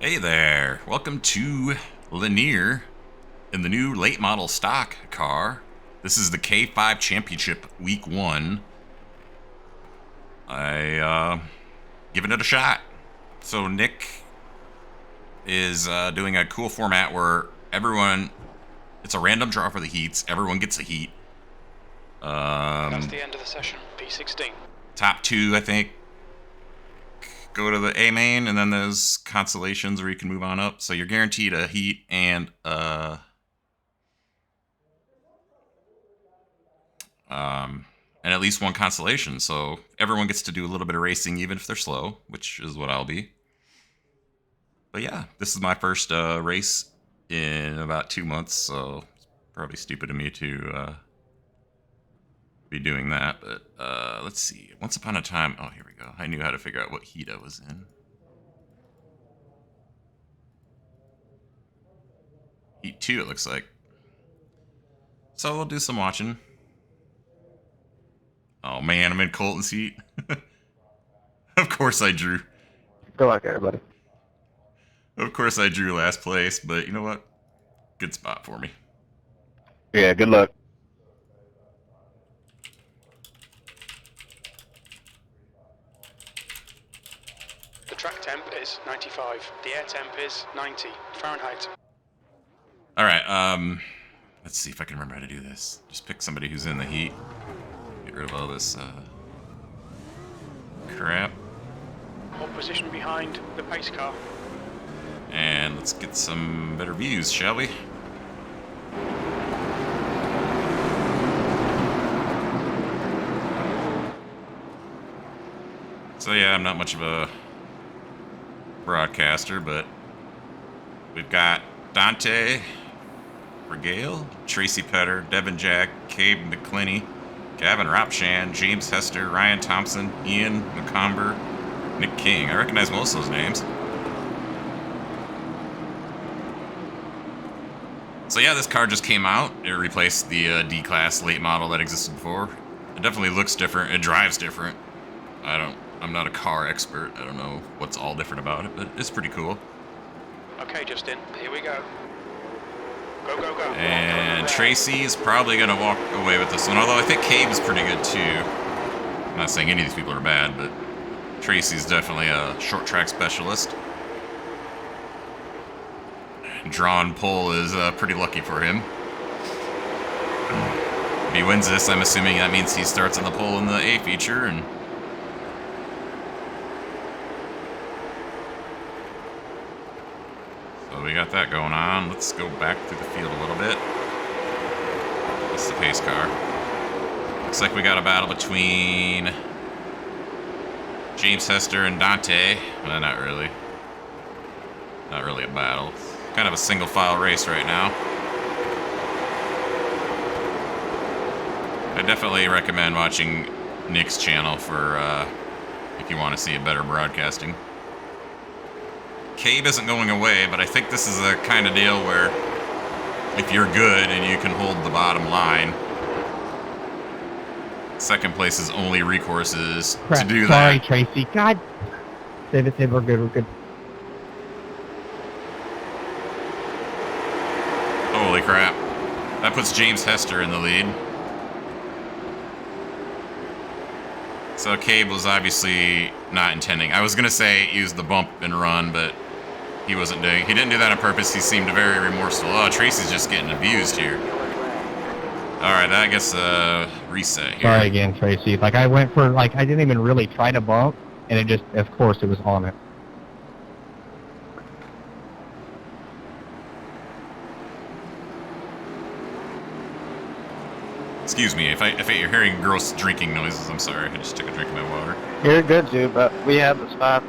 Hey there, welcome to Lanier in the new late model stock car. This is the K5 Championship Week 1. Giving it a shot. So Nick is doing a cool format where it's a random draw for the heats, everyone gets a heat. That's the end of the session, P16. Top two, I think, go to the A main, and then there's constellations where you can move on up. So you're guaranteed a heat and at least one constellation. So everyone gets to do a little bit of racing, even if they're slow, which is what I'll be. But yeah, this is my first race in about 2 months, so it's probably stupid of me to be doing that. But let's see. Once upon a time, oh, here we go. I knew how to figure out what heat I was in. Heat 2, it looks like. So we'll do some watching. Oh man, I'm in Colton's heat. Of course I drew. Good luck, everybody. Of course I drew last place, but you know what? Good spot for me. Yeah, good luck. The track temp is 95. The air temp is 90 Fahrenheit. All right, let's see if I can remember how to do this. Just pick somebody who's in the heat. Get rid of all this crap. Hold position behind the pace car. And let's get some better views, shall we? So yeah, I'm not much of a broadcaster, but we've got Dante Regale, Tracy Petter, Devin Jack, Cabe McClinney, Gavin Ropshan, James Hester, Ryan Thompson, Ian McComber, Nick King. I recognize most of those names. So yeah, this car just came out. It replaced the D-Class late model that existed before. It definitely looks different. It drives different. I'm not a car expert. I don't know what's all different about it, but it's pretty cool. Okay, Justin, here we go. Go, go, go. And Tracy is probably going to walk away with this one, although I think Cabe is pretty good too. I'm not saying any of these people are bad, but Tracy's definitely a short track specialist. Drawn pole is pretty lucky for him. If he wins this, I'm assuming that means he starts on the pole in the A feature, and so we got that going on. Let's go back through the field a little bit. This is the pace car. Looks like we got a battle between James Hester and Dante. Well, not really. Not really a battle. It's kind of a single file race right now. I definitely recommend watching Nick's channel for if you want to see a better broadcasting. Cabe isn't going away, but I think this is a kind of deal where if you're good and you can hold the bottom line, second place's only recourse is to do Sorry, that. Tracy. God. Save it, we're good, we're good. Holy crap. That puts James Hester in the lead. So Cabe was obviously not intending. I was going to say use the bump and run, but he didn't do that on purpose. He seemed very remorseful. Oh, Tracy's just getting abused here. All right, that gets a reset here. Sorry again, Tracy. Like, I went for, like, I didn't even really try to bump, and it just, of course, it was on it. Excuse me, if you're hearing gross drinking noises, I'm sorry. I just took a drink of my water. You're good, dude, but we have the spots.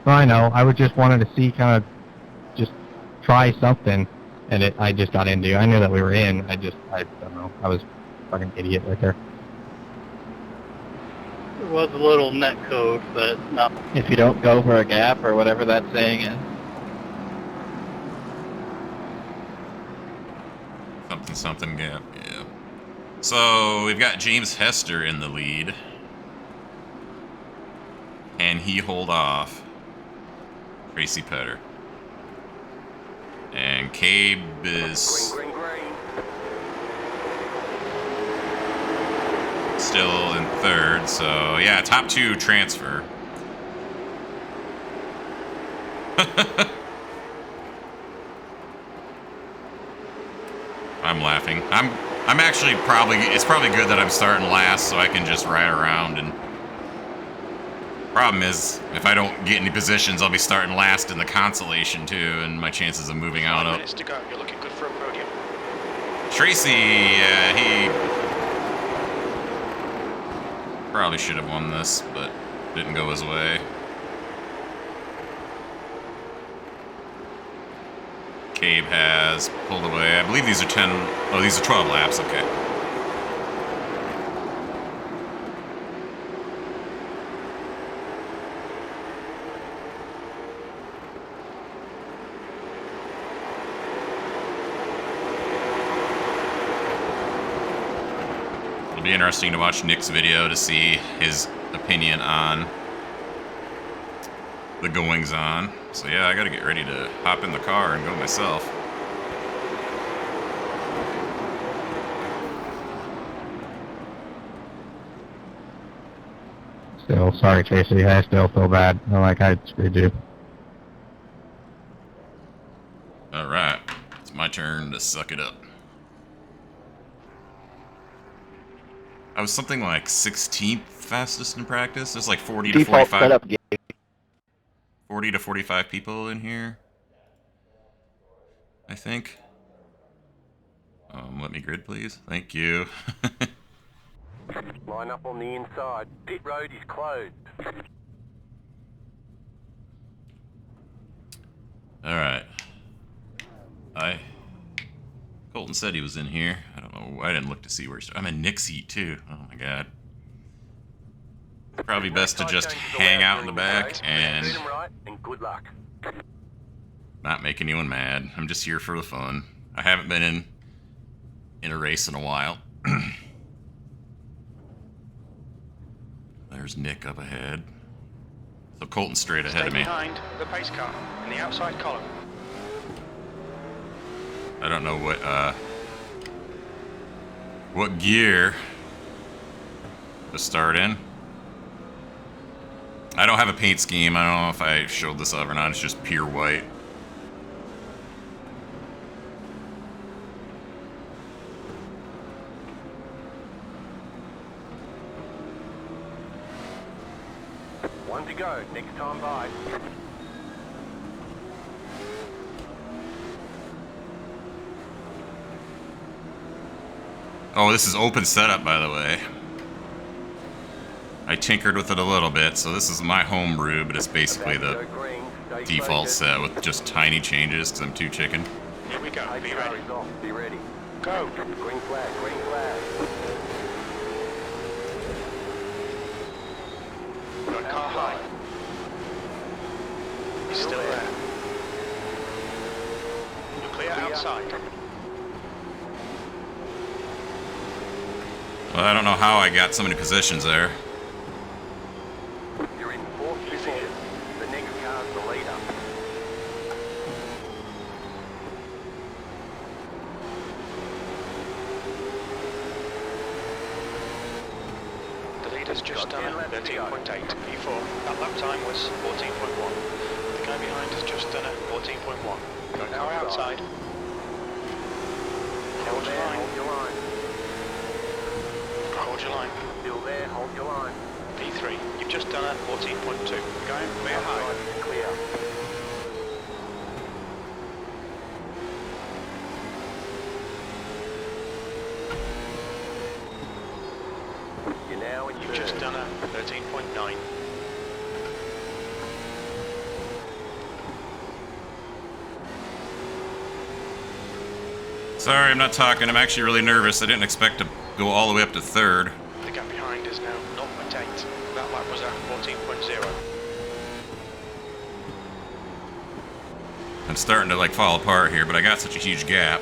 I know. I just wanted to see, kind of, just try something, and I just got into. I knew that we were in. I don't know. I was a fucking idiot right there. It was a little net code, but no. If you don't go for a gap or whatever that saying is. Something gap, yeah. So we've got James Hester in the lead. Can he hold off Tracy Petter. And Cabe is Green, green, green. still in third, so yeah, top 2 transfer. I'm laughing. I'm actually it's probably good that I'm starting last so I can just ride around. And problem is, if I don't get any positions, I'll be starting last in the consolation too, and my chances of moving on 5 up. minutes to go. You're looking good for a podium. Tracy, he probably should have won this, but didn't go his way. Cabe has pulled away. I believe these are 10. Oh, these are 12 laps. Okay. It'll be interesting to watch Nick's video to see his opinion on the goings on. So yeah, I gotta get ready to hop in the car and go myself. Still, sorry, Tracy. I still feel bad. I like I screwed you. Alright, it's my turn to suck it up. I was something like 16th fastest in practice. There's like 40 to Default 45. setup game. 40 to 45 people in here, I think. Let me grid, please. Thank you. Line up on the inside. Pit road is closed. Alright. Colton said he was in here. I don't know. I didn't look to see where he started. I'm in Nick's heat, too. Oh, my God. Probably best to just hang out in the back and good luck. not make anyone mad. I'm just here for the fun. I haven't been in a race in a while. There's Nick up ahead. So Colton's straight ahead Stay of me. behind the pace car in the outside column. I don't know what gear to start in. I don't have a paint scheme. I don't know if I showed this up or not. It's just pure white. One to go. Next time by. Oh, this is open setup, by the way. I tinkered with it a little bit, so this is my home brew, but it's basically the default set with just tiny changes because I'm too chicken. Here we go. Be ready. Be ready. Go. Green flag. Green flag. Front car high. He's still there. You're clear outside. Well, I don't know how I got so many positions there. You're in fourth position. The next car's the leader. The leader's just done a 13.8 P4. That lap time was 14.1. The guy behind has just done a 14.1. Got a car outside. Hold your line. Hold your line. Hold your line. Still there. Hold your line. P3. You've just done a 14.2. Going clear high. Outside is clear. You're now in You've just done a 13.9. Sorry, I'm not talking. I'm actually really nervous. I didn't expect to go all the way up to third. The gap behind is now 0.8. That lap was at 14.0. I'm starting to like fall apart here, but I got such a huge gap.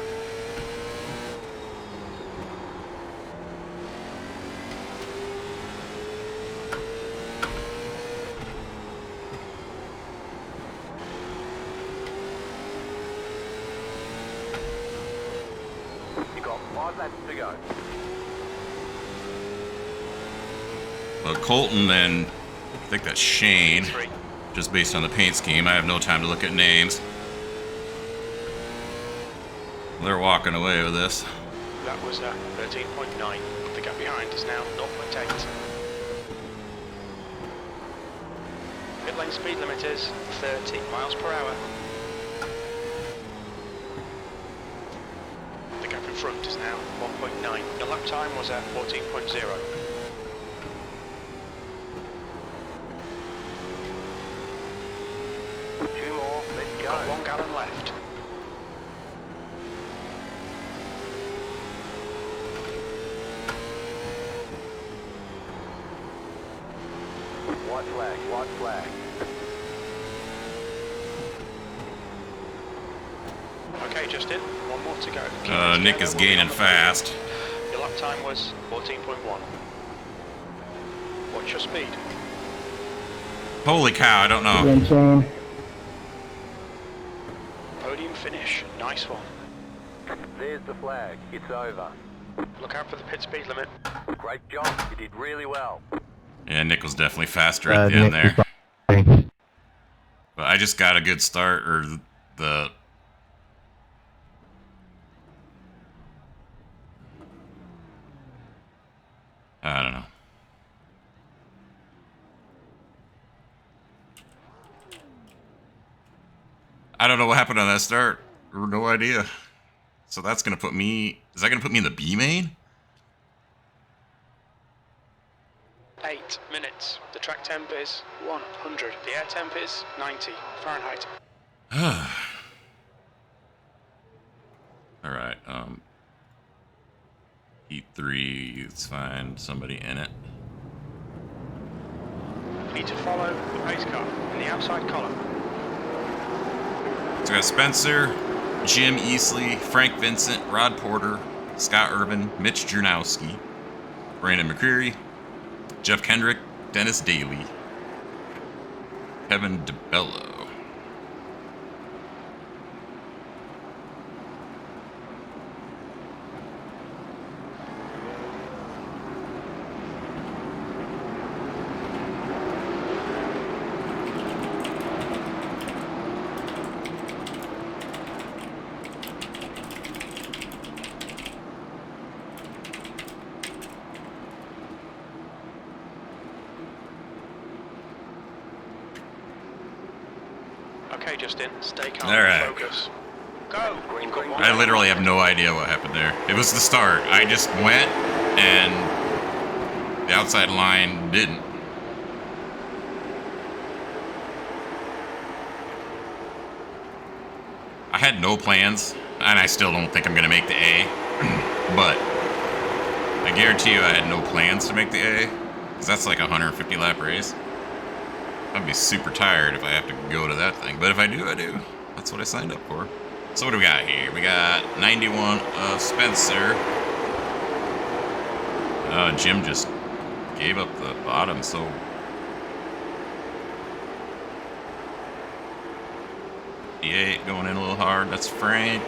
5 laps to go. Well, Colton and I think that's Shane, just based on the paint scheme. I have no time to look at names. They're walking away with this. That was 13.9. The gap behind is now 0.8. Pit lane speed limit is 30 miles per hour. The gap in front is now 1.9. The lap time was 14.0. Two more, let's go. Got 1 gallon left. White flag, white flag. Okay, Justin, 1 more to go. Keep it Nick together, is we'll be gaining on the fast. move. Your lap time was 14.1. What's your speed? Holy cow, I don't know. Podium finish. Nice one. There's the flag, it's over. Look out for the pit speed limit. Great job, you did really well. Yeah, Nick was definitely faster at the end Nick there. was But I just got a good start, or the... I don't know. I don't know what happened on that start. No idea. So that's going to put me... Is that going to put me in the B main? 8 minutes. The track temp is 100. The air temp is 90 Fahrenheit. Alright, Heat 3, let's find somebody in it. You need to follow the pace car in the outside column. So we got Spencer, Jim Easley, Frank Vincent, Rod Porter, Scott Urban, Mitch Jernowski, Brandon McCreary, Jeff Kendrick, Dennis Daly, Kevin DeBello. Okay, Justin, stay calm. All right. Focus. Go. You've got 1 I literally have no idea what happened there. It was the start. I just went, and the outside line didn't. I had no plans, and I still don't think I'm going to make the A. But I guarantee you I had no plans to make the A, because that's like a 150 lap race. I'd be super tired if I have to go to that thing. But if I do, I do. That's what I signed up for. So what do we got here? We got 91 of Spencer. Jim just gave up the bottom, so... E8 going in a little hard. That's Frank.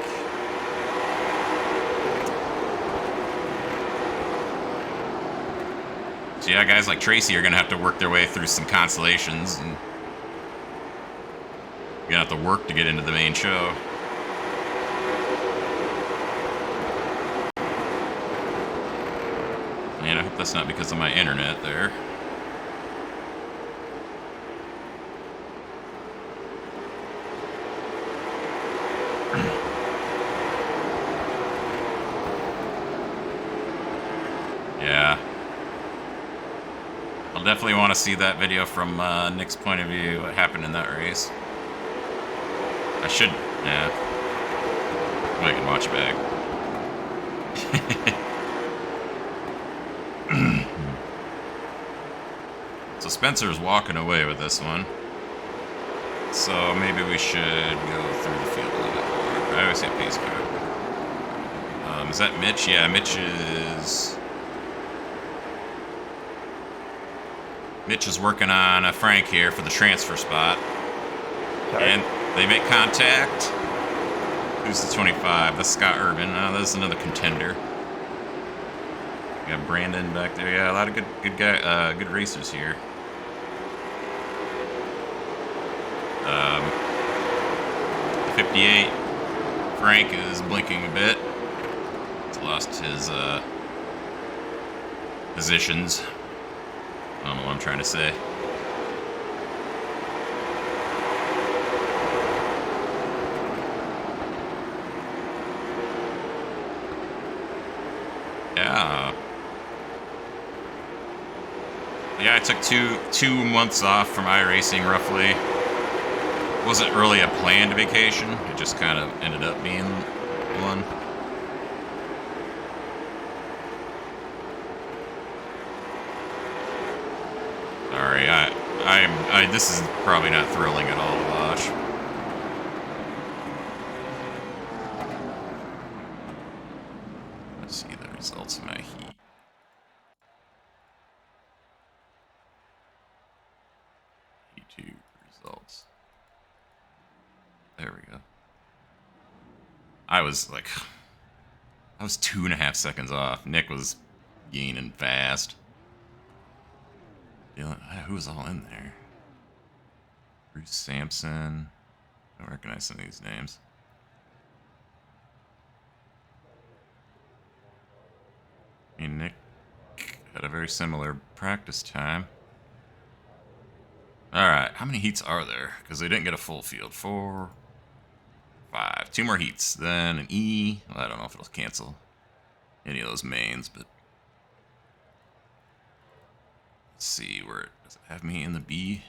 So yeah, guys like Tracy are going to have to work their way through some constellations, and you're going to have to work to get into the main show. And I hope that's not because of my internet there. Yeah. I'll definitely want to see that video from Nick's point of view, what happened in that race. I should, yeah. I can watch it back. So Spencer's walking away with this one. So maybe we should go through the field a little bit more. I always say pace car. Is that Mitch? Yeah, Mitch is working on a Frank here for the transfer spot. Sorry. And they make contact. Who's the 25? That's Scott Urban. That's another contender. We got Brandon back there. Yeah, a lot of good guy, good racers here. The 58, Frank is blinking a bit. He's lost his positions. I don't know what I'm trying to say. Yeah, I took two months off from iRacing roughly. It wasn't really a planned vacation. It just kind of ended up being one. Sorry, this is probably not thrilling at all to watch. Let's see the results of my heat. Heat 2 results. There we go. I was 2.5 seconds off. Nick was gaining fast. Who was all in there? Bruce Sampson. I don't recognize some of these names. Me and Nick had a very similar practice time. Alright, how many heats are there? Because they didn't get a full field. 4, 5. 2 more heats. Then an E. Well, I don't know if it'll cancel any of those mains, but let's see where does it have me in the B?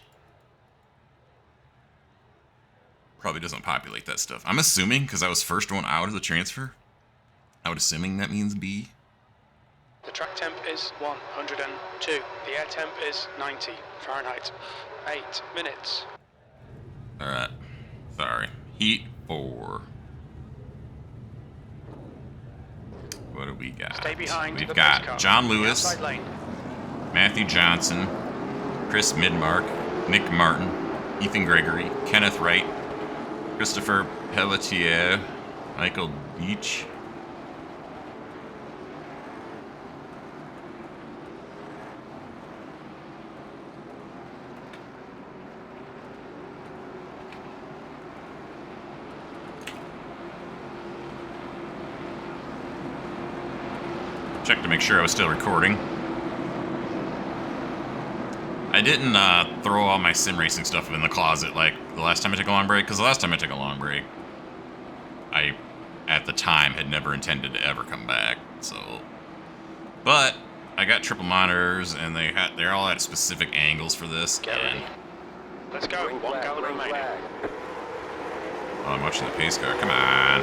Probably doesn't populate that stuff. I'm assuming because I was first one out of the transfer. I would assuming that means B. The track temp is 102. The air temp is 90 Fahrenheit. 8 minutes. Alright. Sorry. Heat 4. What do we got? Stay behind. We've the got pace car. John The Lewis, outside lane. Matthew Johnson, Chris Midmark, Nick Martin, Ethan Gregory, Kenneth Wright, Christopher Pelletier, Michael Beach. Check to make sure I was still recording. I didn't throw all my sim racing stuff in the closet like the last time I took a long break, because the last time I took a long break, I, at the time, had never intended to ever come back, so. But I got triple monitors, and they're all at specific angles for this, Get and ready. Let's go. Green 1 flag, gallon green remaining. flag. oh, I'm watching the pace car. Come on.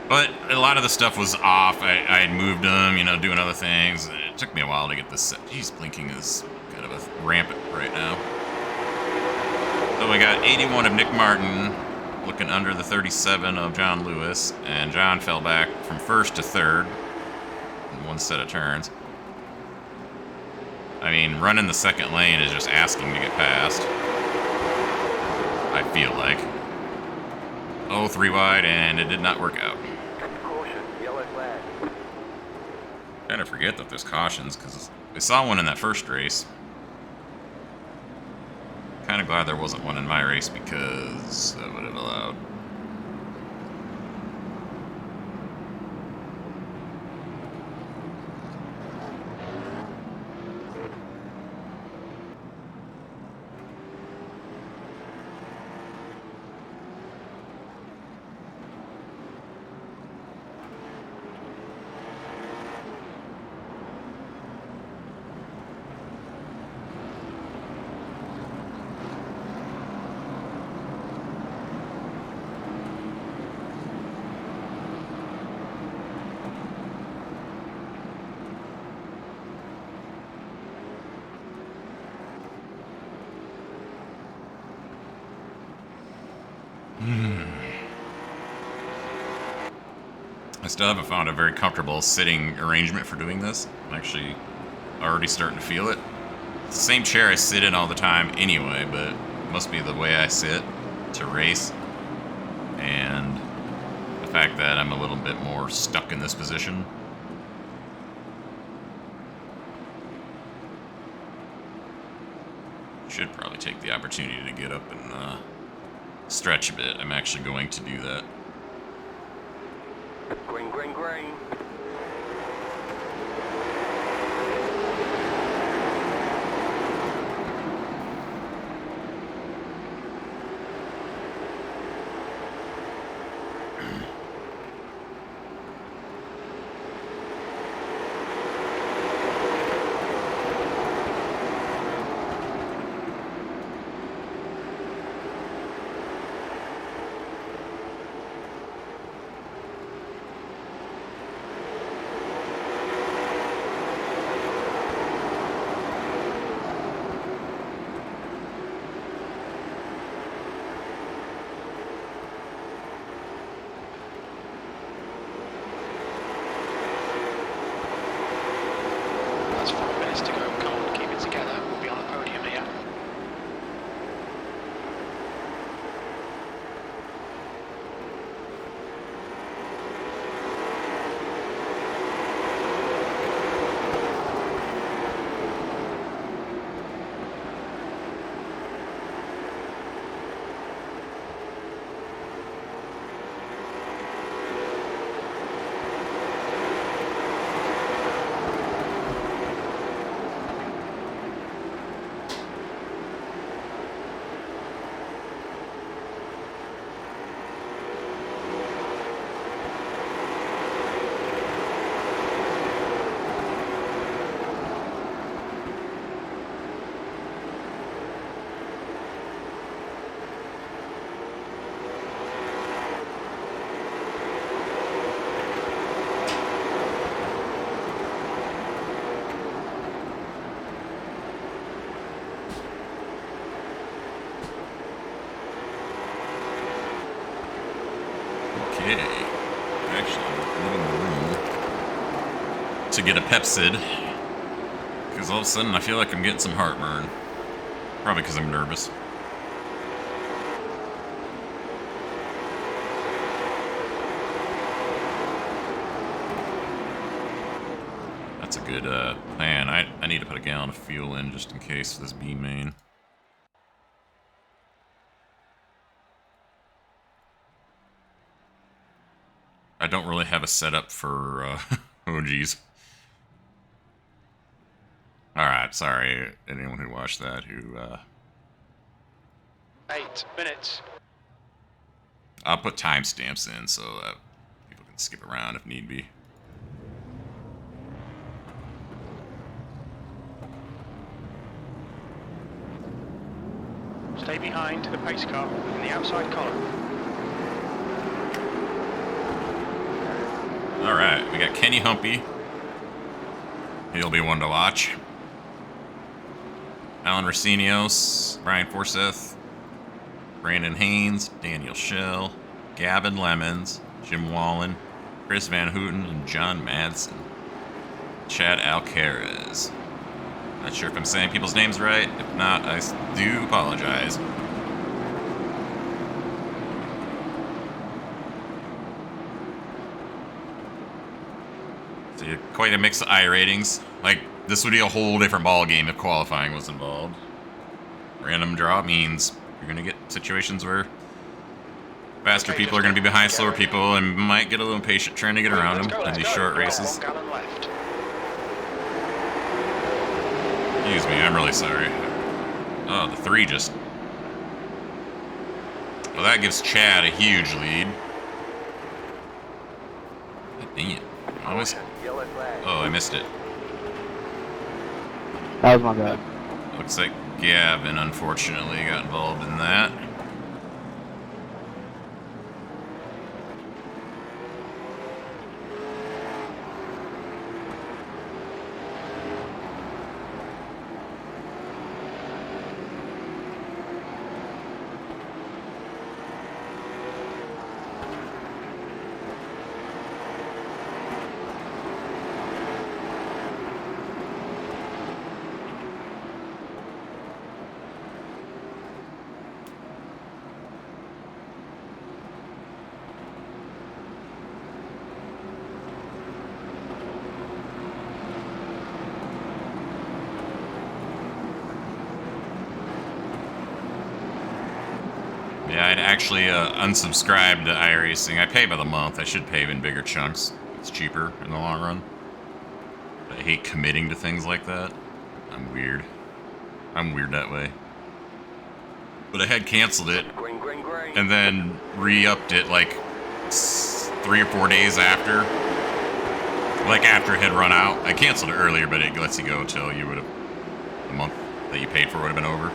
But a lot of the stuff was off. I had moved them, doing other things. It took me a while to get this set. Jeez, blinking is kind of a rampant right now. So we got 81 of Nick Martin, looking under the 37 of John Lewis, and John fell back from first to third in one set of turns. I mean, running the second lane is just asking to get past. I feel like. Oh, 3 wide, and it did not work out. Caution, yellow flag. Kind of forget that there's cautions, because I saw one in that first race. Kind of glad there wasn't one in my race, because that would have allowed. I still haven't found a very comfortable sitting arrangement for doing this. I'm actually already starting to feel it. It's the same chair I sit in all the time anyway, but it must be the way I sit to race. And fact that I'm a little bit more stuck in this position. Should probably take the opportunity to get up and stretch a bit. I'm actually going to do that. Green, green, green. That's 5 minutes to go. Come on, keep it together. We'll be on the podium here. Okay. Actually, I'm leaving the room to get a Pepsid. Because all of a sudden I feel like I'm getting some heartburn. Probably because I'm nervous. That's a good plan. I need to put a gallon of fuel in just in case for this B main. I don't really have a setup for, oh geez. Alright, sorry, anyone who watched that who, 8 minutes. I'll put timestamps in so that people can skip around if need be. Stay behind the pace car in the outside column. Alright, we got Kenny Humpy. He'll be one to watch. Alan Racinios, Brian Forsyth, Brandon Haynes, Daniel Schell, Gavin Lemons, Jim Wallen, Chris Van Houten, and John Madsen. Chad Alcaraz. Not sure if I'm saying people's names right. If not, I do apologize. So quite a mix of iRatings. Like, this would be a whole different ball game if qualifying was involved. Random draw means you're gonna get situations where faster people are gonna be behind slower people and might get a little impatient trying to get around them in these short races. 1 gallon left. Excuse me, I'm really sorry. Oh, the 3 just... Well, that gives Chad a huge lead. Dang it. Yellow flag. Oh, I missed it. That was my bad. Looks like Gavin, unfortunately, got involved in that. Yeah, I'd actually unsubscribed to iRacing. I pay by the month. I should pay in bigger chunks. It's cheaper in the long run. But I hate committing to things like that. I'm weird. I'm weird that way. But I had canceled it, Green, green, green. and then re-upped it like 3 or 4 days after. Like after it had run out. I canceled it earlier, but it lets you go till you would have, the month that you paid for would have been over.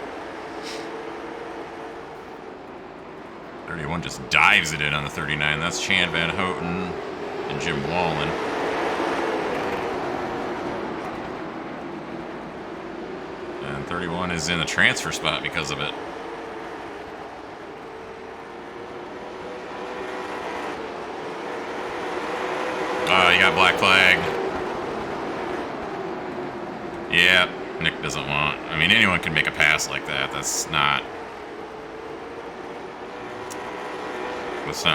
31 just dives it in on the 39. That's Chan Van Houten and Jim Wallen. And 31 is in the transfer spot because of it. You got black flag. Yeah, Nick doesn't want. I mean, anyone can make a pass like that. That's not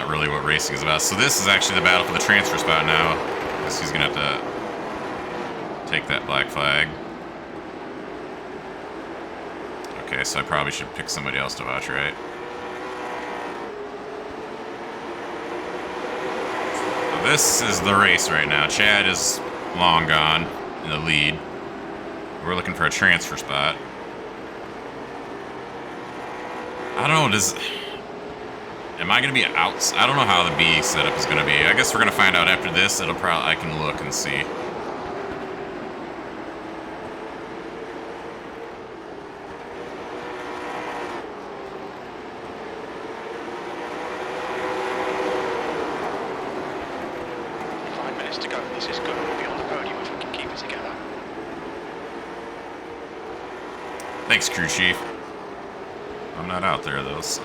really what racing is about. So this is actually the battle for the transfer spot now. I guess he's gonna have to take that black flag. Okay, so I probably should pick somebody else to watch, right? So this is the race right now. Chad is long gone in the lead. We're looking for a transfer spot. I don't know, am I gonna be out? I don't know how the B setup is gonna be. I guess we're gonna find out after this. I can look and see. To go. This is good. We'll be on the podium if we can keep it together. Thanks, crew chief. I'm not out there though, so.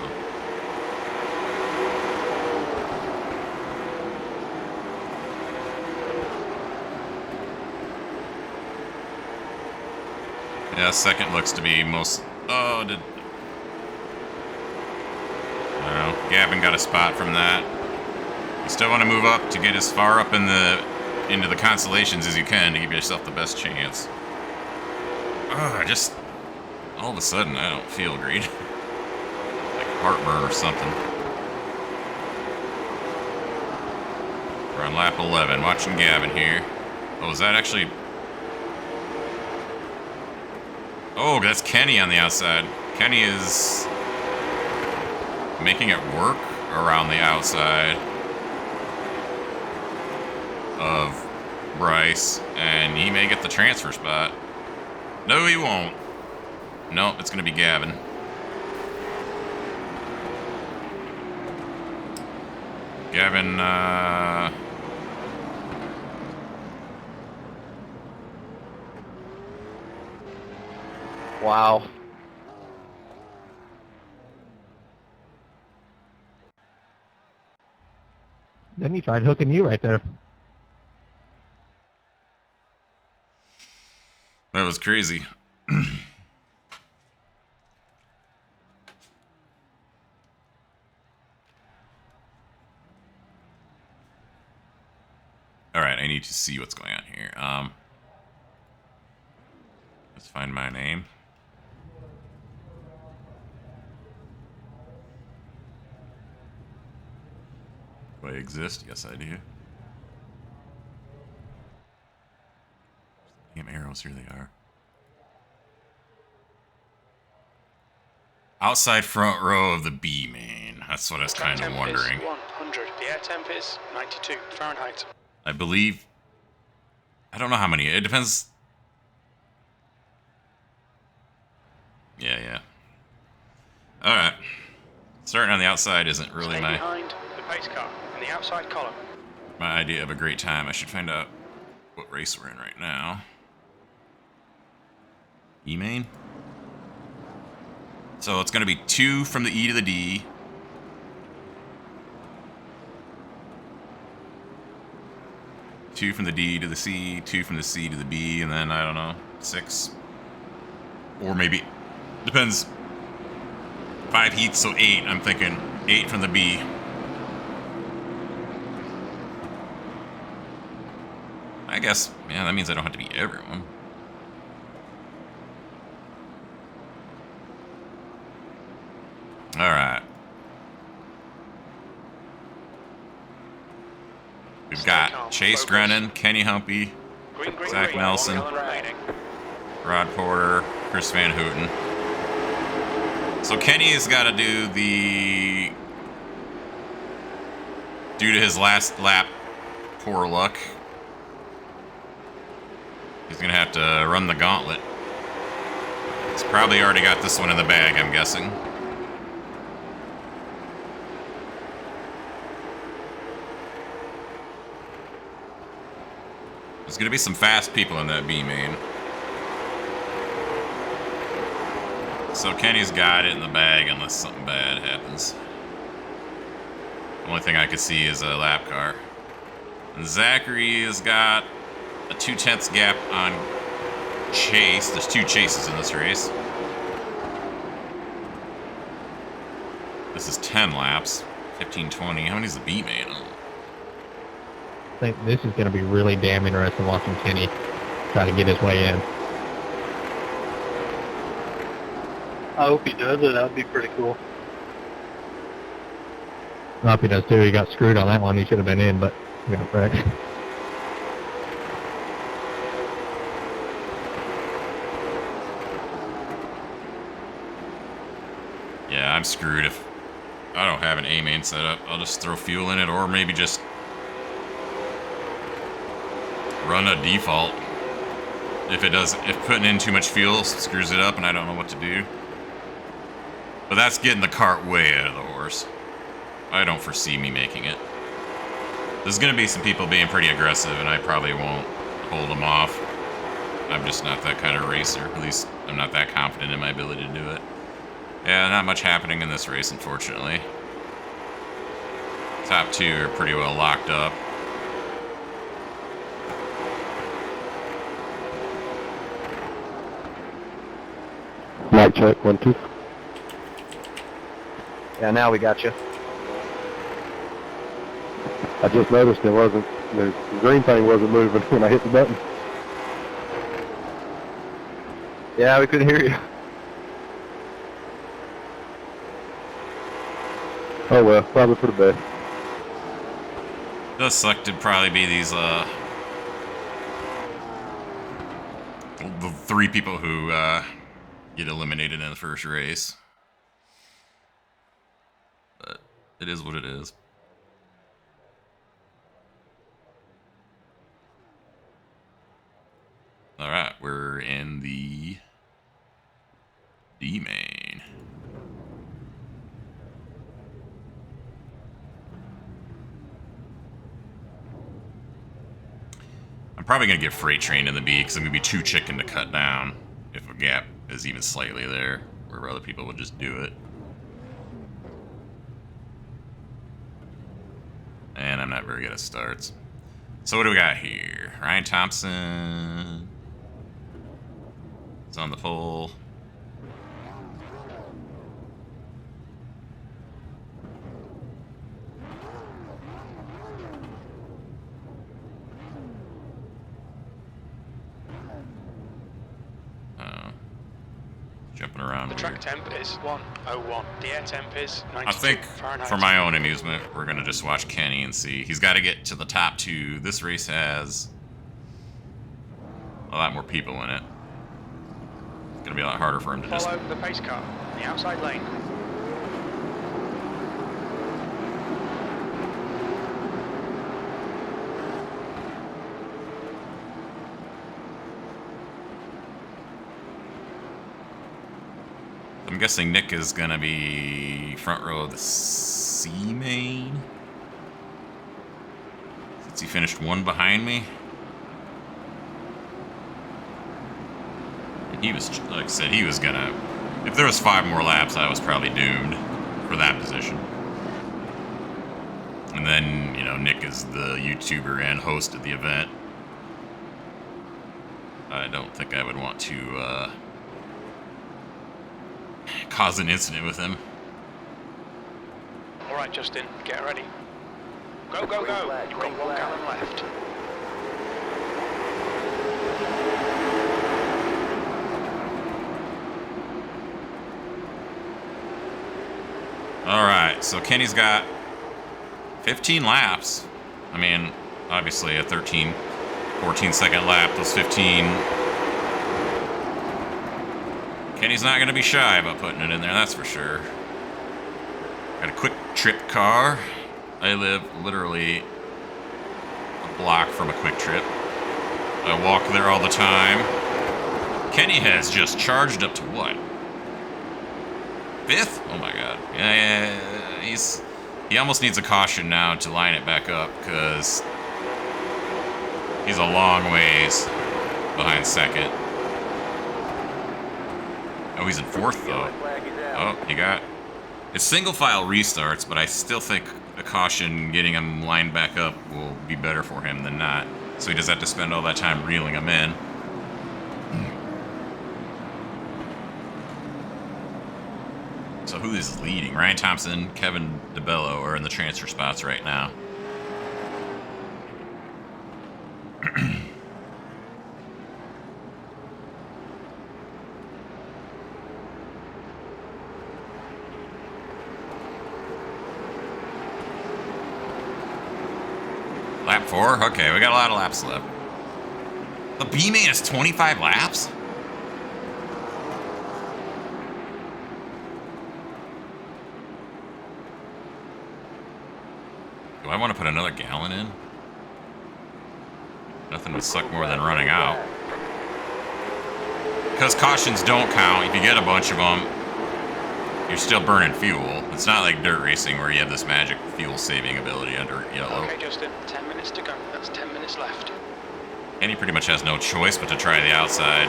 Yeah, second looks to be most. Oh, I don't know. Gavin got a spot from that. You still want to move up to get as far up into the constellations as you can to give yourself the best chance. Just all of a sudden I don't feel great. Like heartburn or something. We're on lap 11, watching Gavin here. Oh, is that actually? Oh, that's Kenny on the outside. Kenny is making it work around the outside of Bryce, and he may get the transfer spot. No, he won't. Nope, it's gonna be Gavin. Gavin, Wow. Then he tried hooking you right there. that was crazy. All right, I need to see what's going on here. Let's find my name. Do I exist? Yes, I do. Damn arrows, here they are. Outside front row of the B main. That's what I was kind of wondering. 100. The air temp is 92 Fahrenheit. I believe. I don't know how many. It depends. Yeah. All right. Starting on the outside isn't really Stay my behind the pace car in the outside column. idea of a great time. I should find out what race we're in right now. E main. So it's going to be 2 from the E to the D. Two from the D to the C, 2 from the C to the B, and then, I don't know, 6. Or maybe, depends. 5 heats, so 8. I'm thinking 8 from the B. I guess, yeah, that means I don't have to be everyone. Alright. we've got Chase Grennan, Kenny Humpy, Green, green, Zach green. Nelson. 1 gallon remaining. Rod Porter, Chris Van Houten. So Kenny's got to do the... Due to his last lap poor luck, he's going to have to run the gauntlet. He's probably already got this one in the bag, I'm guessing. There's going to be some fast people in that B main. So Kenny's got it in the bag unless something bad happens. The only thing I could see is a lap car. And Zachary has got a 2/10 gap on Chase. There's 2 chases in this race. This is 10 laps. 15-20. How many is the B main? I think this is going to be really damn interesting watching Kenny try to get his way in. I hope he does it. That would be pretty cool. I hope he does too. He got screwed on that one. He should have been in, but he got wrecked. Yeah, I'm screwed if I don't have an A main set up. I'll just throw fuel in it, or maybe just run a default. If putting in too much fuel screws it up and I don't know what to do. But that's getting the cart way out of the horse. I don't foresee me making it. There's going to be some people being pretty aggressive, and I probably won't hold them off. I'm just not that kind of racer. At least I'm not that confident in my ability to do it. Yeah, not much happening in this race, unfortunately. Top 2 are pretty well locked up. Mic check, 1, 2. Yeah, now we got you. I just noticed the green thing wasn't moving when I hit the button. Yeah, we couldn't hear you. Oh well, probably for the best. Does suck to probably be these the 3 people who get eliminated in the first race. But it is what it is. Alright, we're in the D main. I'm probably going to get freight trained in the B because I'm going to be too chicken to cut down if a gap is even slightly there, where other people would just do it. And I'm not very good at starts. So what do we got here? Ryan Thompson is on the pole. Jumping around. The track temp is 101. The air temp is 92 I think Fahrenheit. for my own amusement, we're going to just watch Kenny and see. He's got to get to the top 2. This race has a lot more people in it. It's going to be a lot harder for him to just... Follow the pace car in the outside lane. I'm guessing Nick is going to be front row of the C main. Since he finished 1 behind me. And he was, like I said, he was going to... If there was 5 more laps, I was probably doomed for that position. And then, you know, Nick is the YouTuber and host of the event. I don't think I would want to, cause an incident with him. All right, Justin, get ready. Go, go, go. You've got 1 gallon left. All right, so Kenny's got 15 laps. I mean, obviously a 13, 14 second lap. Those 15. Kenny's not going to be shy about putting it in there, that's for sure. Got a quick trip car. I live literally a block from a quick trip. I walk there all the time. Kenny has just charged up to what? 5th? Oh my god. Yeah, he almost needs a caution now to line it back up, because he's a long ways behind 2nd. Oh, he's in 4th though. Oh, he got... It's single file restarts, but I still think a caution getting him lined back up will be better for him than not. So he doesn't have to spend all that time reeling him in. So who is leading? Ryan Thompson, Kevin DeBello are in the transfer spots right now. Lap 4? Okay, we got a lot of laps left. The B-Main is 25 laps? Do I want to put another gallon in? Nothing would suck more than running out. Because cautions don't count. If you get a bunch of them, you're still burning fuel. It's not like dirt racing where you have this magic fuel saving ability under yellow. Okay, Justin, 10 minutes to go. That's 10 minutes left. And he pretty much has no choice but to try the outside.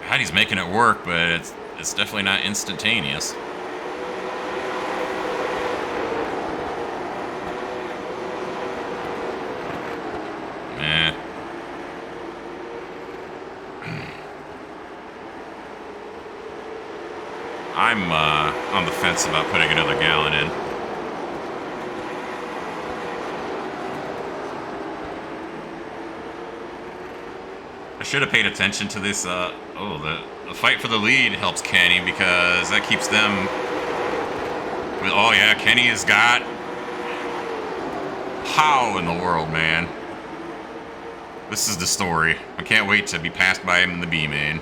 God, he's making it work, but it's definitely not instantaneous. I'm on the fence about putting another gallon in. I should have paid attention to this. The fight for the lead helps Kenny because that keeps them. Oh yeah, Kenny has got. How in the world, man? This is the story. I can't wait to be passed by him in the B-Main.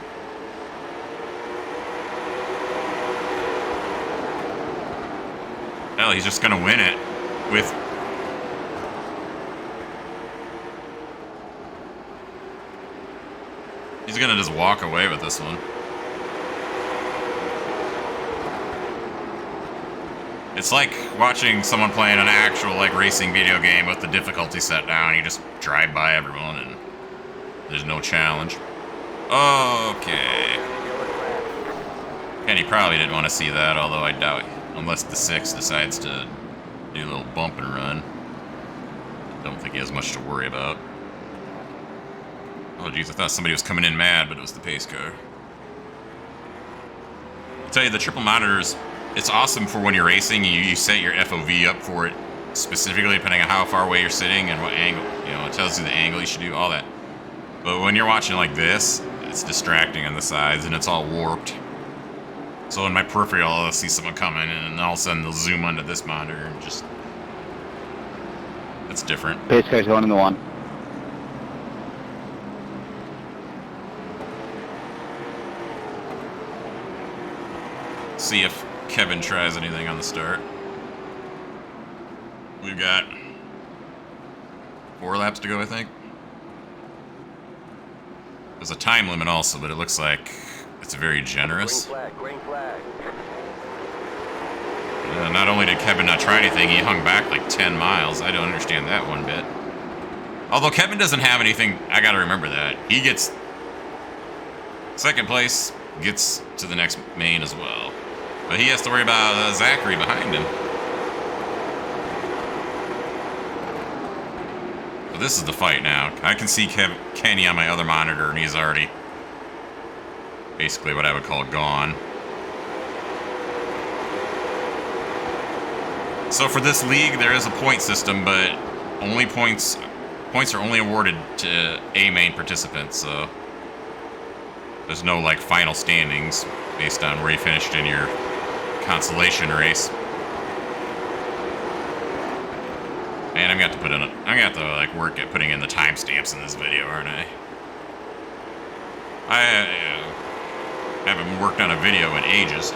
Hell, he's just gonna win it with... He's gonna just walk away with this one. It's like watching someone playing an actual, like, racing video game with the difficulty set down. You just drive by everyone and there's no challenge. Okay. Kenny probably didn't want to see that, although I doubt, unless the 6 decides to do a little bump and run. Don't think he has much to worry about. Oh geez, I thought somebody was coming in mad, but it was the pace car. I'll tell you, the triple monitors, it's awesome for when you're racing. You set your FOV up for it specifically, depending on how far away you're sitting and what angle. You know, it tells you the angle you should do, all that. But when you're watching like this, it's distracting on the sides and it's all warped. So in my peripheral, I'll see someone coming and all of a sudden they'll zoom onto this monitor and just... It's different. Pace car's going in the 1. See if Kevin tries anything on the start. We've got 4 laps to go, I think. There's a time limit also, but it looks like it's very generous. Green flag. Not only did Kevin not try anything, he hung back like 10 miles. I don't understand that one bit. Although Kevin doesn't have anything, I gotta remember that. He gets... Second place, gets to the next main as well. But he has to worry about Zachary behind him. But this is the fight now. I can see Kenny on my other monitor, and he's already basically what I would call gone. So for this league, there is a point system, but only points are only awarded to A main participants. So There's no like final standings based on where you finished in your consolation race. And I'm gonna have to like work at putting in the timestamps in this video, aren't I? I haven't worked on a video in ages.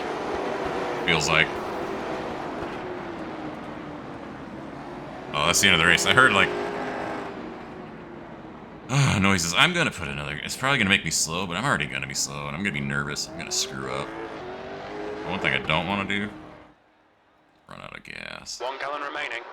Feels like. Oh, that's the end of the race. I heard like noises. I'm gonna put another. It's probably gonna make me slow, but I'm already gonna be slow, and I'm gonna be nervous. I'm gonna screw up. One thing I don't want to do: run out of gas. 1 gallon remaining.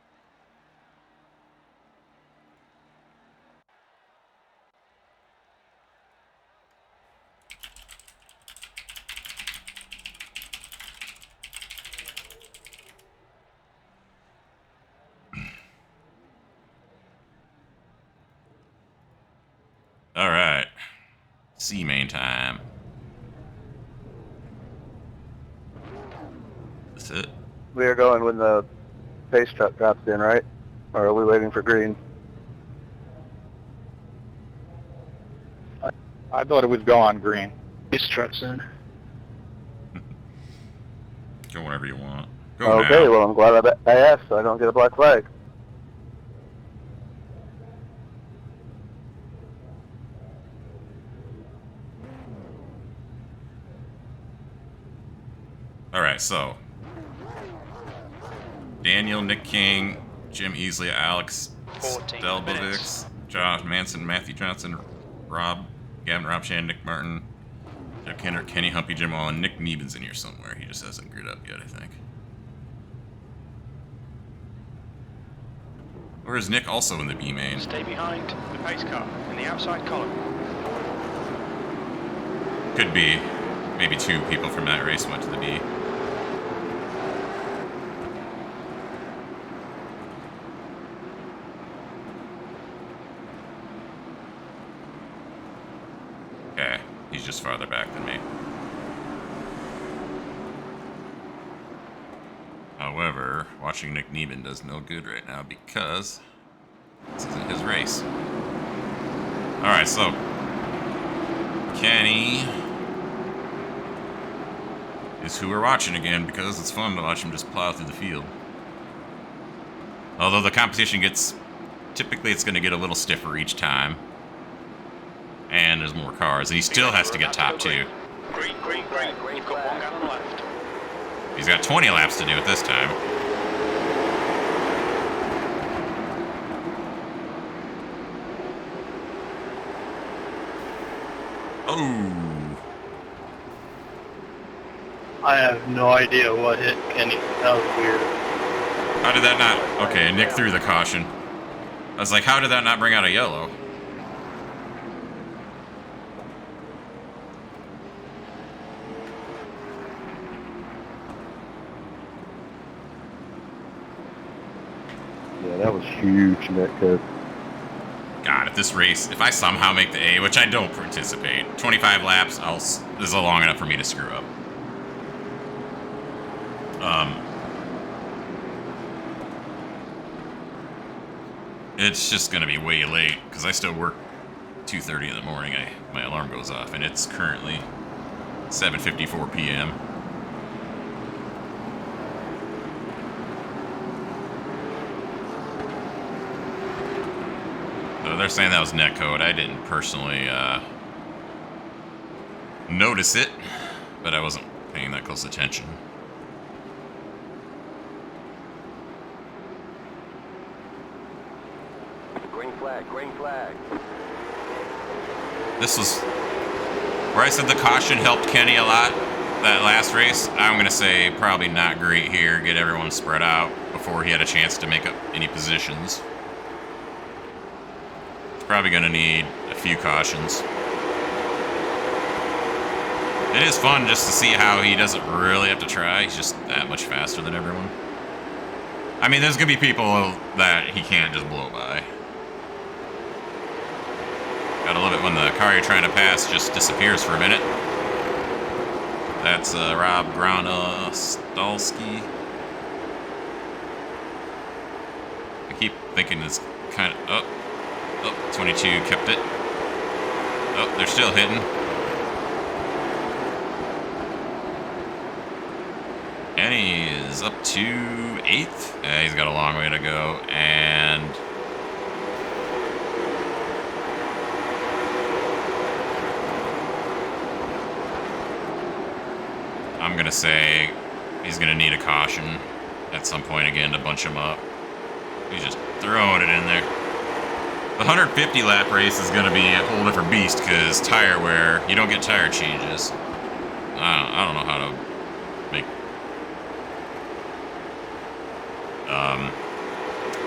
All right, C main time. That's it. We are going when the pace truck drops in, right? Or are we waiting for green? I thought it was go on green. These trucks in. Go whenever you want. Go Okay, now. well I'm glad I asked so I don't get a black flag. All right, so Daniel, Nick King, Jim Easley, Alex 14 Stelbovics, minutes. Josh Manson, Matthew Johnson, Rob, Gavin Robshan, Nick Martin, Jeff Kenner, Kenny Humpy, Jim Allen, Nick Neben's in here somewhere. He just hasn't grid up yet, I think. Or is Nick also in the B main? Stay behind the pace car in the outside column. Could be. Maybe 2 people from that race went to the B. Okay, he's just farther back than me. However, watching Nick Neben does no good right now because this isn't his race. Alright, so Kenny is who we're watching again because it's fun to watch him just plow through the field. Although the competition typically it's going to get a little stiffer each time. And there's more cars, and he still has to get top 2. Green, green, green. You've got 1 gallon left. He's got 20 laps to do it this time. Oh. I have no idea what hit Kenny. That was weird. How did that not? Okay, Nick threw the caution. I was like, how did that not bring out a yellow? Yeah, that was huge, Nick. God, if this race, if I somehow make the A, which I don't participate, 25 laps, this is long enough for me to screw up. It's just gonna be way late because I still work 2:30 in the morning. My alarm goes off, and it's currently 7:54 p.m. So they're saying that was netcode. I didn't personally notice it, but I wasn't paying that close attention. Green flag, green flag. This was where I said the caution helped Kenny a lot that last race. I'm going to say probably not great here. Get everyone spread out before he had a chance to make up any positions. He's probably going to need a few cautions. It is fun just to see how he doesn't really have to try. He's just that much faster than everyone. I mean, there's going to be people that he can't just blow by. Gotta love it when the car you're trying to pass just disappears for a minute. That's Rob Grounostolski. I keep thinking it's kind of... Oh, 22 kept it. Oh, they're still hitting. Kenny is up to 8th. Yeah, he's got a long way to go. And I'm going to say he's going to need a caution at some point again to bunch him up. He's just throwing it in there. The 150 lap race is going to be a whole different beast because tire wear, you don't get tire changes. I don't know how to make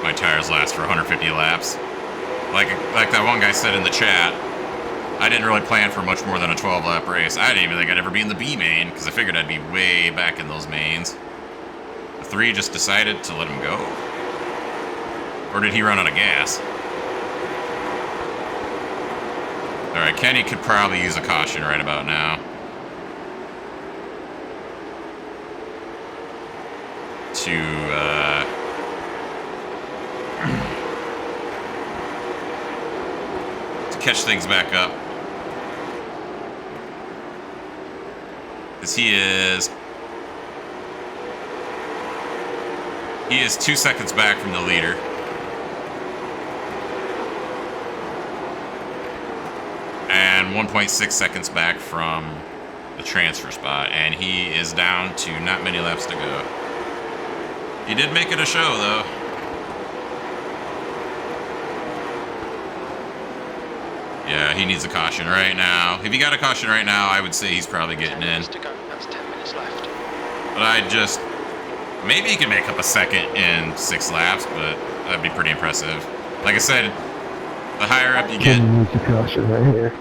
my tires last for 150 laps. Like that one guy said in the chat, I didn't really plan for much more than a 12 lap race. I didn't even think I'd ever be in the B main because I figured I'd be way back in those mains. The 3 just decided to let him go? Or did he run out of gas? Alright, Kenny could probably use a caution right about now. To catch things back up. Because he is 2 seconds back from the leader. And 1.6 seconds back from the transfer spot. And he is down to not many laps to go. He did make it a show, though. Yeah, he needs a caution right now. If he got a caution right now, I would say he's probably getting in. To go. That's 10 minutes left. But maybe he could make up a second in 6 laps, but that'd be pretty impressive. Like I said, the higher up you get... Needs a caution right here.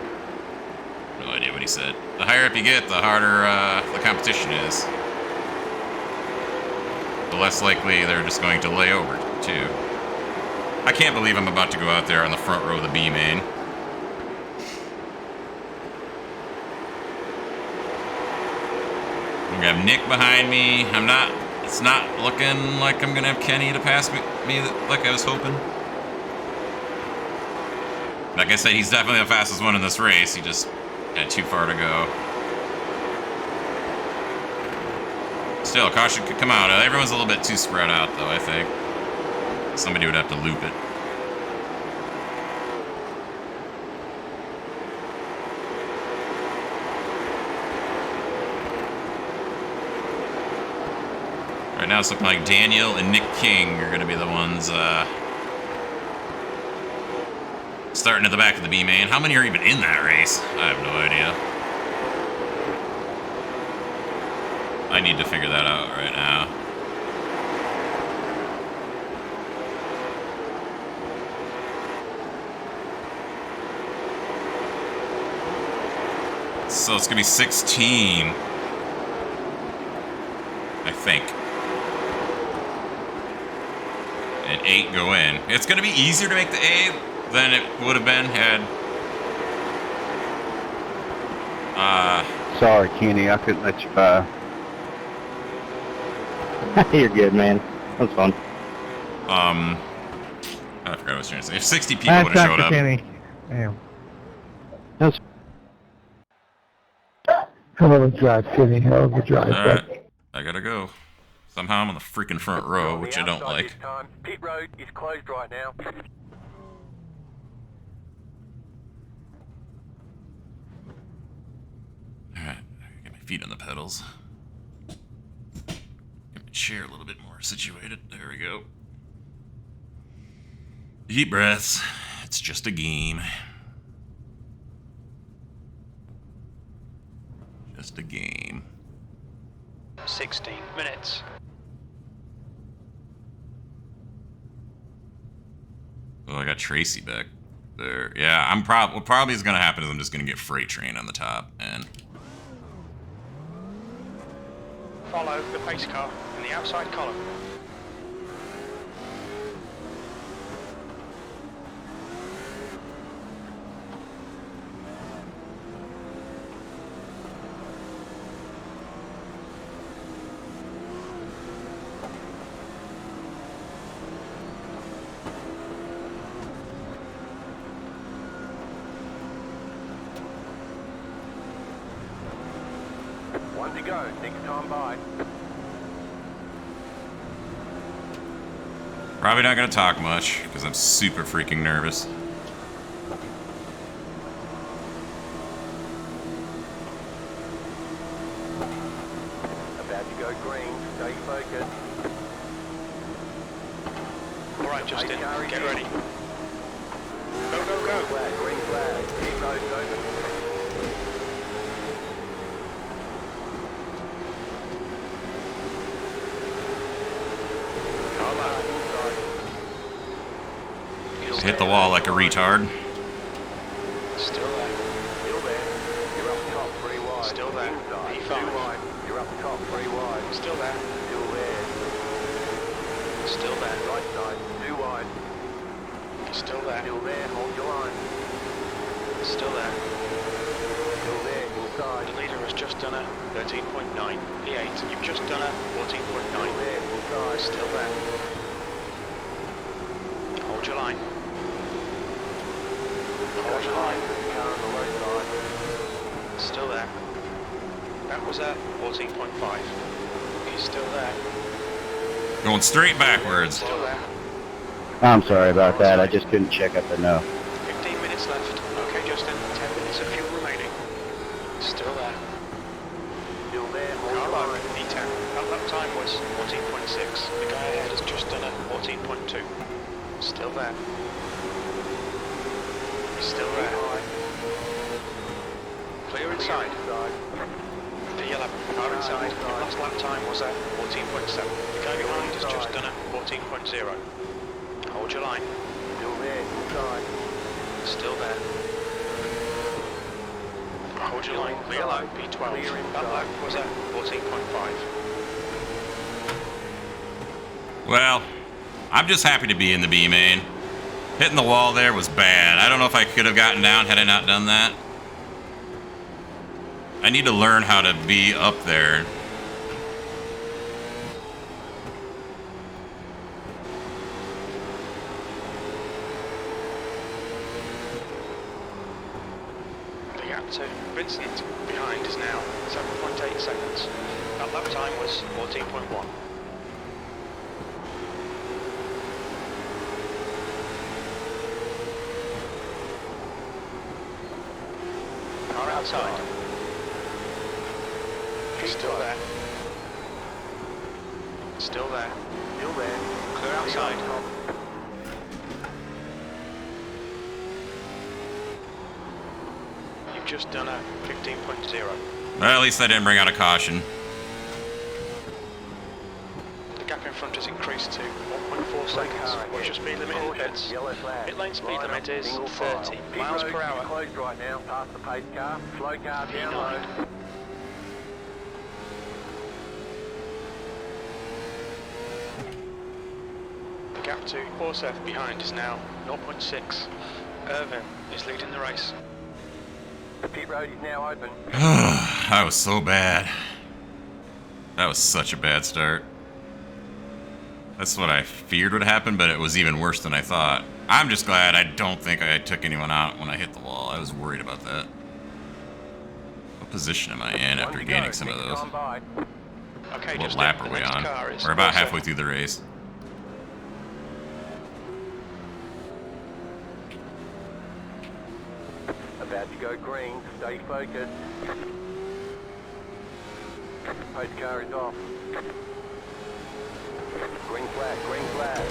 No idea what he said. The higher up you get, the harder the competition is. The less likely they're just going to lay over, too. I can't believe I'm about to go out there on the front row of the B main. I'm gonna have Nick behind me. It's not looking like I'm gonna have Kenny to pass me like I was hoping. Like I said, he's definitely the fastest one in this race. He just had too far to go. Still, caution could come out. Everyone's a little bit too spread out, though, I think. Somebody would have to loop it. Right now, it's looking like Daniel and Nick King are going to be the ones starting at the back of the B main. How many are even in that race? I have no idea. I need to figure that out right now. So it's going to be 16, I think. And 8 go in. It's going to be easier to make the A than it would have been had... Sorry, Kenny, I couldn't let you by. You're good, man. That's fun. I forgot what I was trying to say. If 60 people would have showed up... Kenny. Damn. That's... Hell of a drive, Kenny. Hell of a drive. Alright, I gotta go. Somehow I'm on the freaking front row, which I don't like. Pit road is closed right now. Alright, get my feet on the pedals. Get my chair a little bit more situated. There we go. Deep breaths. It's just a game. Just a game. 16 minutes. Oh, I got Tracy back there. Yeah, what probably is gonna happen is I'm just gonna get freight train on the top and Follow the pace car in the outside column. One to go, next time by. Probably not gonna talk much because I'm super freaking nervous. About to go green. Stay focused. Alright, Justin, get ready. Go, go, Green go. flag, green flag. Pit road is open. Car low. Just hit the wall like a retard. Still there. Still there. You're up top, 3 wide. Still there. Inside, P5. 2 wide. You're up top, 3 wide. Still there. Still there. Still there. Right side, 2 wide. Still there. Still there. Hold your line. Still there. Still there. Inside. The leader has just done a 13.9. P8, you've just done a 14.9. Still there. Inside. Still there. Hold your line. Hold your line. Car on the low side. Still there. That was a 14.5. He's still there. Going straight backwards. Still there. I'm sorry about that. I just couldn't check up the no. 15 minutes left. Okay, Justin. 10 minutes of fuel remaining. Still there. Still there. Hold Car your low. line. E10. That lap time was 14.6. The guy ahead has just done a 14.2. Still there. He's still there. Clear inside. P11. Car inside. Your last lap time was a 14.7. The guy behind has just done a 14.0. Hold your line. Still there. Inside. Still there. Hold your line. Clear low. P12. That lap was a 14.5. Well, I'm just happy to be in the B main. Hitting the wall there was bad. I don't know if I could have gotten down had I not done that. I need to learn how to be up there. The gap to Vincent behind is now 7.8 seconds. That lap time was 14.1. Car outside. He's still there. Still there. Still there. Clear outside. You've just done a 15.0. Well, at least I didn't bring out a caution. The gap in front has increased to 1.4 seconds. What's your speed limit indicates? Yellow flag. Pit lane speed Line limit up, is single 30 file. miles Pit per road hour. is closed right now, past the pace car. Slow car down low. The gap to Forsyth behind is now 0.6. Irvin is leading the race. The pit road is now open. That was so bad. That was such a bad start. That's what I feared would happen, but it was even worse than I thought. I'm just glad I don't think I took anyone out when I hit the wall. I was worried about that. What position am I in after One to gaining go. some of Next those? time by. Okay, What just lap the are we next on? car is We're about Forsyth. halfway through the race. About to go green. Stay focused. Pace car is off. Green flag, green flag.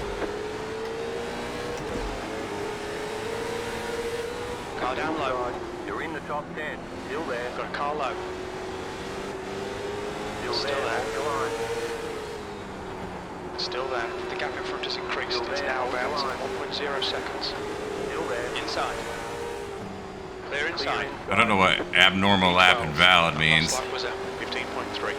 Car down low. You're in the top 10. Still there. Got a car low. Still Still there. there. Hold your line. Still there. The gap in front has increased. Still It's there, now hold your about line. 1.0 seconds. Still there. Inside. Clear inside. I don't know what abnormal lap invalid means. Last lap was a 15.3.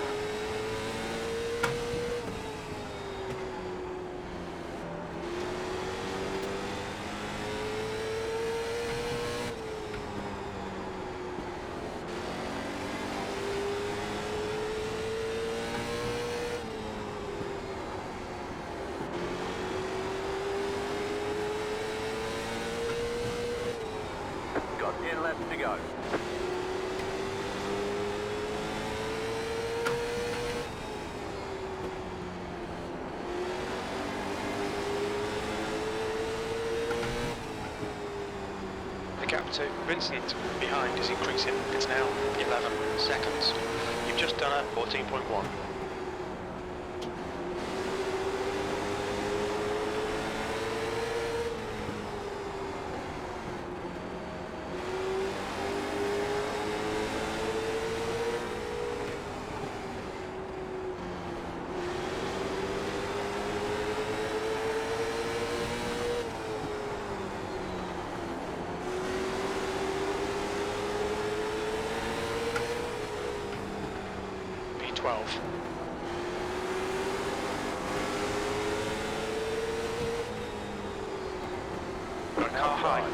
Got 10 laps to go. gap to Vincent behind is increasing. It's now 11 seconds. You've just done a 14.1. P12. Got car high.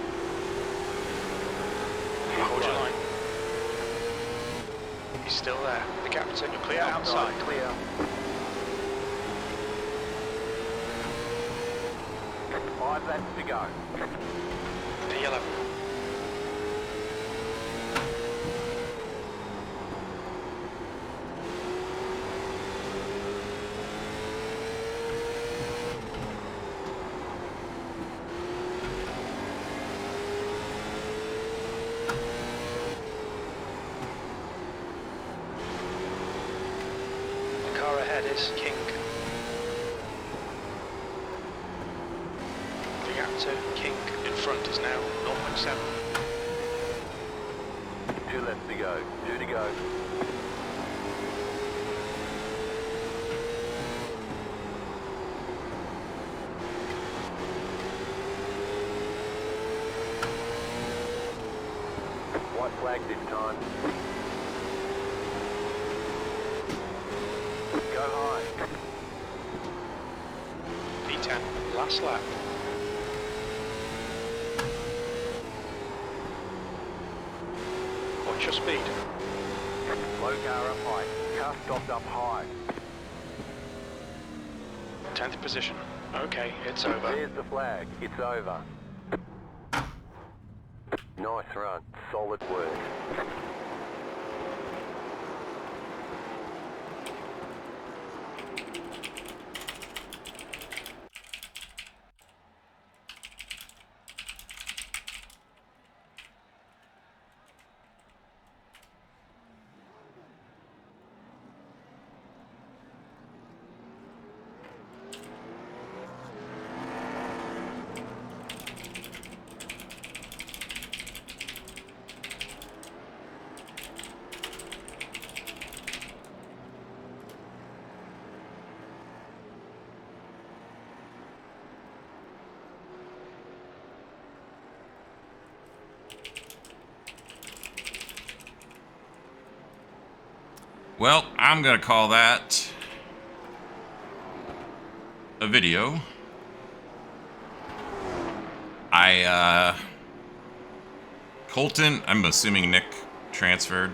Hold your line. He's still there. The gap to clear outside. Clear. 5 laps to go. P11. The car ahead is King. The gap to King in front is now 0.7. 2 laps to go. 2 to go. White flag this time. Go high. P10, last lap. Watch your speed. Low car up high. Car stopped up high. 10th position. Okay, it's over. There's the flag. It's over. Nice run. Solid work. Well, I'm gonna call that a video. Colton, I'm assuming Nick transferred.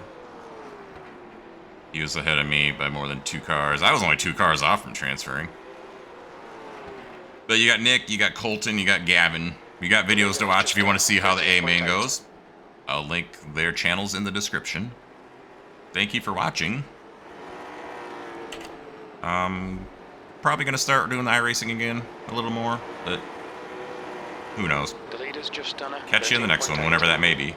He was ahead of me by more than 2 cars. I was only 2 cars off from transferring. But you got Nick, you got Colton, you got Gavin. You got videos to watch if you want to see how the A main goes. I'll link their channels in the description. Thank you for watching. Probably gonna start doing iRacing again a little more, but who knows. The leader's just done a Catch you in the next one, whenever that may be.